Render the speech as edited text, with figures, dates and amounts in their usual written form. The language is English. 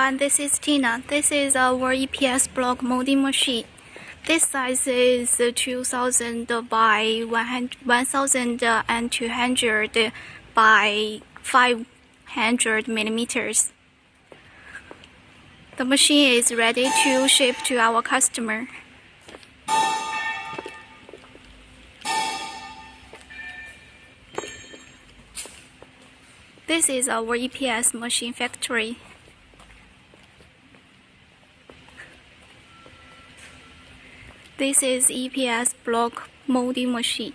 everyone, this is Tina. This is our EPS block molding machine. This size is 2000 by 1200 by 500 millimeters. The machine is ready to ship to our customer. This is our EPS machine factory. This is EPS block molding machine.